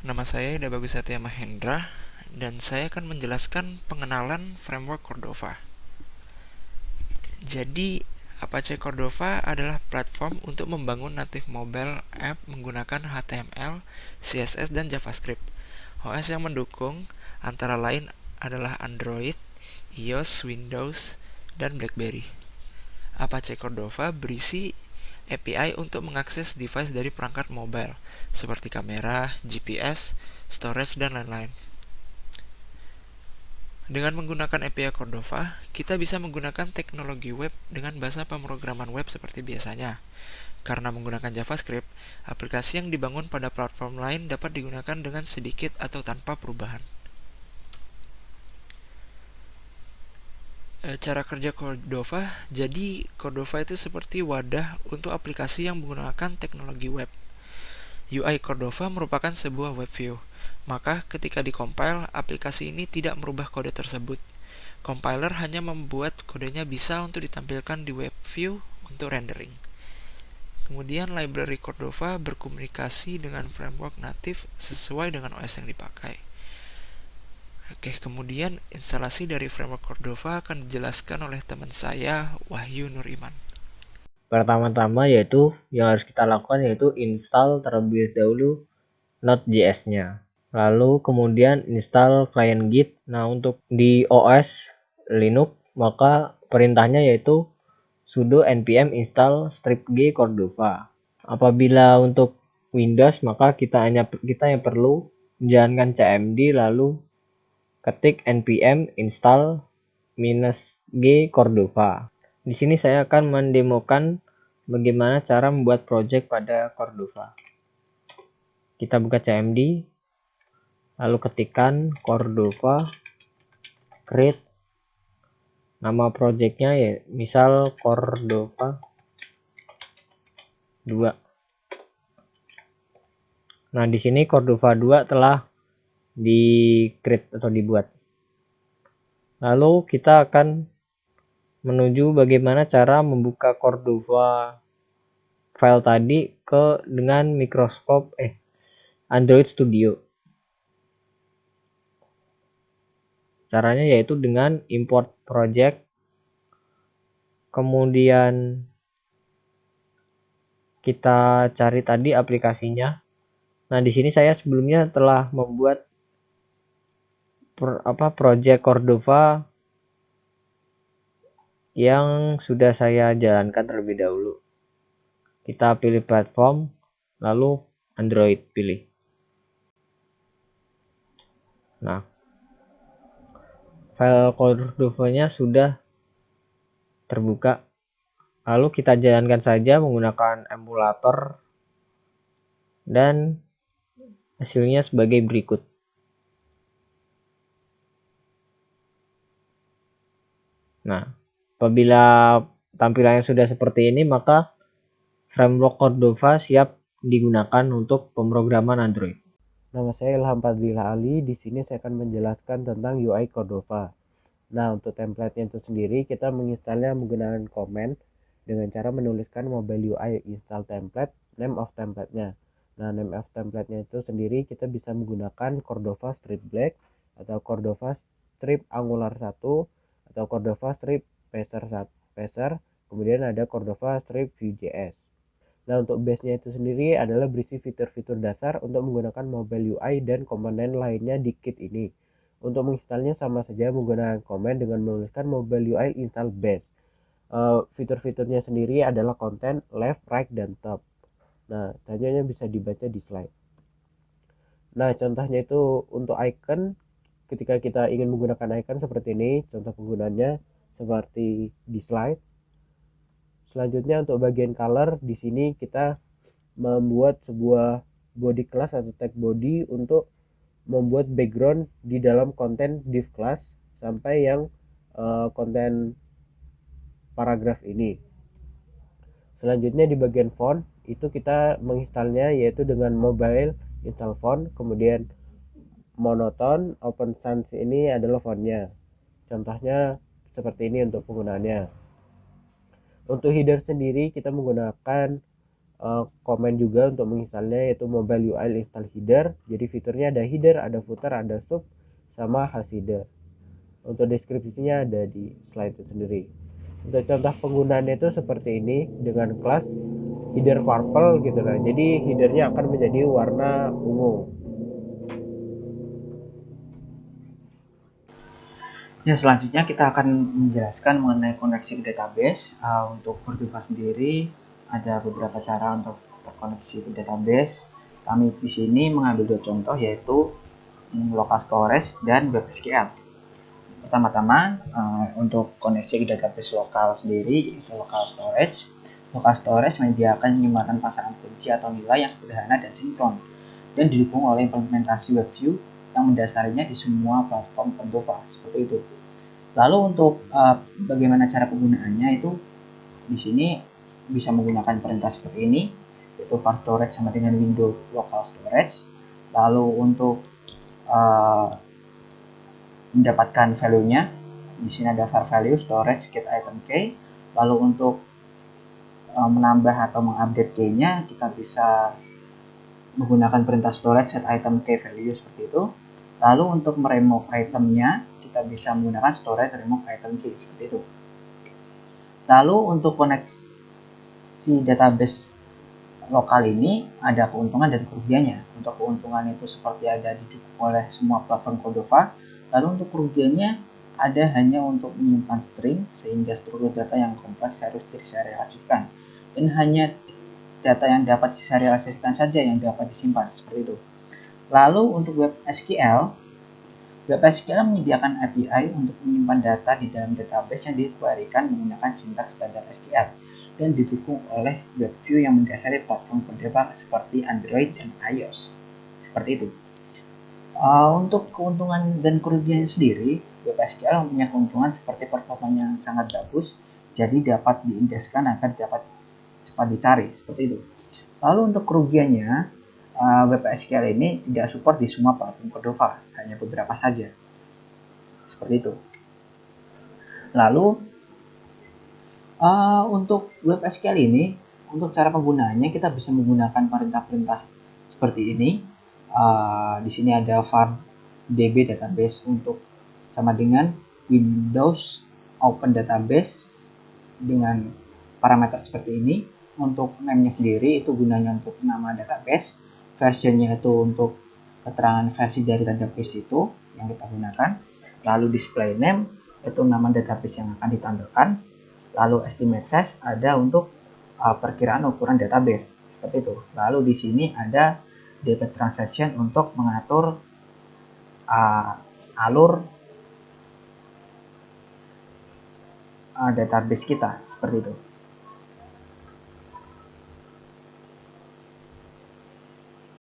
Nama saya Ida Bagus Satya Mahendra dan saya akan menjelaskan pengenalan framework Cordova. Jadi, Apache Cordova adalah platform untuk membangun native mobile app menggunakan HTML, CSS, dan JavaScript. OS yang mendukung antara lain adalah Android, iOS, Windows, dan BlackBerry. Apache Cordova berisi API untuk mengakses device dari perangkat mobile, seperti kamera, GPS, storage, dan lain-lain. Dengan menggunakan API Cordova, kita bisa menggunakan teknologi web dengan bahasa pemrograman web seperti biasanya. Karena menggunakan JavaScript, aplikasi yang dibangun pada platform lain dapat digunakan dengan sedikit atau tanpa perubahan. Cara kerja Cordova, jadi Cordova itu seperti wadah untuk aplikasi yang menggunakan teknologi web. UI Cordova merupakan sebuah web view, maka ketika dikompil, aplikasi ini tidak merubah kode tersebut. Compiler hanya membuat kodenya bisa untuk ditampilkan di web view untuk rendering. Kemudian library Cordova berkomunikasi dengan framework native sesuai dengan OS yang dipakai. Oke, kemudian instalasi dari framework Cordova akan dijelaskan oleh teman saya, Wahyu Nuriman. Pertama-tama yaitu yang harus kita lakukan yaitu install terlebih dahulu Node.js-nya. Lalu kemudian install client Git. Nah, untuk di OS Linux maka perintahnya yaitu sudo npm install stripg Cordova. Apabila untuk Windows maka kita yang perlu menjalankan cmd lalu ketik npm install -g Cordova. Di sini saya akan mendemokan bagaimana cara membuat project pada Cordova. Kita buka cmd, lalu ketikkan Cordova, create, nama projectnya ya misal Cordova 2. Nah, di sini Cordova 2 telah di create atau dibuat. Lalu kita akan menuju bagaimana cara membuka Cordova file tadi dengan Microsoft Android Studio. Caranya yaitu dengan import project, kemudian kita cari tadi aplikasinya. Nah, di sini saya sebelumnya telah membuat project Cordova yang sudah saya jalankan terlebih dahulu. Kita pilih platform, lalu Android pilih. Nah, file Cordova-nya sudah terbuka. Lalu kita jalankan saja menggunakan emulator dan hasilnya sebagai berikut. Nah, apabila tampilannya sudah seperti ini, maka framework Cordova siap digunakan untuk pemrograman Android. Nama saya Ilham Fadlillah Ali. Di sini saya akan menjelaskan tentang UI Cordova. Nah, untuk template-nya itu sendiri kita menginstalnya menggunakan command dengan cara menuliskan mobile UI install template, name of template-nya. Nah, name of template-nya itu sendiri kita bisa menggunakan Cordova Strip Black atau Cordova Strip Angular 1 atau Cordova Strip Pacer, kemudian ada Cordova Strip Vue.js. Nah, untuk base-nya itu sendiri adalah berisi fitur-fitur dasar untuk menggunakan mobile UI dan komponen lainnya di kit ini. Untuk menginstalnya sama saja menggunakan command dengan menuliskan mobile UI install base. Fitur-fiturnya sendiri adalah content, left, right, dan top. Nah, tanyanya bisa dibaca di slide. Nah, contohnya itu untuk icon. Ketika kita ingin menggunakan icon seperti ini, contoh penggunaannya seperti di slide. Selanjutnya untuk bagian color, di sini kita membuat sebuah body class atau tag body untuk membuat background di dalam konten div class sampai yang konten paragraf ini. Selanjutnya di bagian font itu kita menginstalnya yaitu dengan mobile install font, kemudian monoton open sans ini adalah fontnya. Contohnya seperti ini untuk penggunaannya. Untuk header sendiri kita menggunakan komen juga untuk menginstalnya, yaitu mobile UI install header. Jadi fiturnya ada header, ada footer, ada sub, sama hash header. Untuk deskripsinya ada di slide itu sendiri. Untuk contoh penggunaannya itu seperti ini dengan kelas header purple gitu lah. Jadi headernya akan menjadi warna ungu. Ya, selanjutnya kita akan menjelaskan mengenai koneksi ke database. Untuk Cordova sendiri ada beberapa cara untuk terkoneksi ke database. Kami di sini mengambil dua contoh, yaitu local storage dan web SQL. Pertama-tama untuk koneksi ke database lokal sendiri itu local storage. Local storage menyediakan menyimpan pasangan kunci atau nilai yang sederhana dan sinkron dan didukung oleh implementasi WebView yang mendasarinya di semua platform Cordova seperti itu. Lalu untuk bagaimana cara penggunaannya itu di sini bisa menggunakan perintah seperti ini, yaitu var storage sama dengan window local storage. Lalu untuk mendapatkan value-nya, di sini ada var value storage get item key. Lalu untuk menambah atau mengupdate key-nya, kita bisa menggunakan perintah storage set item key value seperti itu. Lalu untuk meremove itemnya, kita bisa menggunakan storage remove item key seperti itu. Lalu untuk koneksi database lokal ini ada keuntungan dan kerugiannya. Untuk keuntungan itu seperti ada didukung oleh semua platform Cordova. Lalu untuk kerugiannya ada hanya untuk menyimpan string sehingga struktur data yang kompleks harus diserialisasikan dan hanya data yang dapat diserialisasikan saja yang dapat disimpan seperti itu. Lalu untuk web SQL menyediakan API untuk menyimpan data di dalam database yang dikuarikan menggunakan sintaks standar SQL dan didukung oleh WebView yang mendasari platform Cordova seperti Android dan iOS. Seperti itu. Untuk keuntungan dan kerugian sendiri, web SQL mempunyai keuntungan seperti performanya yang sangat bagus, jadi dapat diindexkan agar dapat cepat dicari, seperti itu. Lalu untuk kerugiannya, web SQL ini tidak support di semua platform Cordova, hanya beberapa saja. Seperti itu. Lalu untuk web SQL ini, untuk cara penggunaannya kita bisa menggunakan perintah-perintah seperti ini. Di sini ada var db database untuk sama dengan Windows Open Database dengan parameter seperti ini. Untuk name-nya sendiri itu gunanya untuk nama database, versionnya itu untuk keterangan versi dari database itu yang kita gunakan. Lalu display name itu nama database yang akan ditampilkan. Lalu estimate size ada untuk perkiraan ukuran database seperti itu. Lalu di sini ada debit transaction untuk mengatur alur database kita seperti itu.